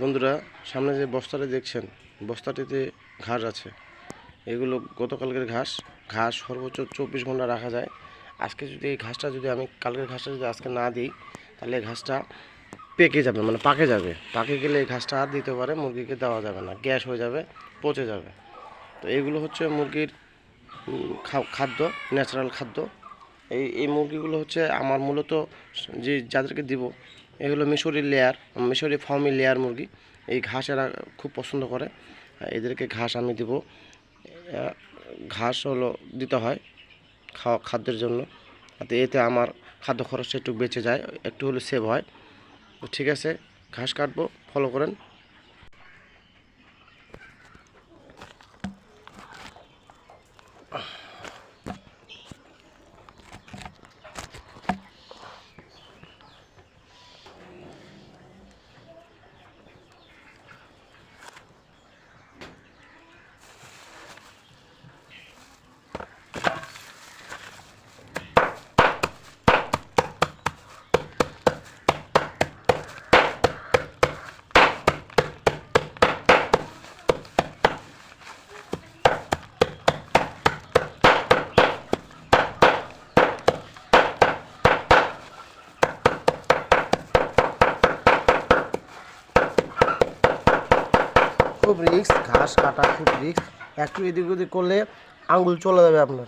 বন্ধুরা, সামনে যে বস্তাটা দেখছেন, বস্তাটিতে ঘাস আছে। এগুলো গতকালকের ঘাস। ঘাস সর্বোচ্চ 24 ঘন্টা রাখা যায়। আজকে যদি এই ঘাসটা যদি আমি কালকের ঘাসটা যদি আজকে না দিই, তাহলে এই ঘাসটা পেকে যাবে, মানে পাকে যাবে। পাকে গেলে এই ঘাসটা আর দিতে পারে মুরগিকে দেওয়া যাবে না, গ্যাস হয়ে যাবে, পচে যাবে। তো এইগুলো হচ্ছে মুরগির খাদ্য, ন্যাচারাল খাদ্য। এই মুরগিগুলো হচ্ছে আমার মূলত যে যাদেরকে দিব, এগুলো মিশরি ফার্মি লেয়ার মুরগি। এই ঘাস এরা খুব পছন্দ করে। এদেরকে ঘাস আমি দিব। ঘাস হলো দিতে হয় খাদ্যের জন্য, এতে আমার খাদ্য খরচটা একটু বেঁচে যায়, একটু হলে সেভ হয়। তো ঠিক আছে, ঘাস কাটবো, ফলো করেন। খুব রিস্ক, ঘাস কাটা খুব রিস্ক। একটু এদিক ওদিক করলে আঙ্গুল চলে যাবে আপনার।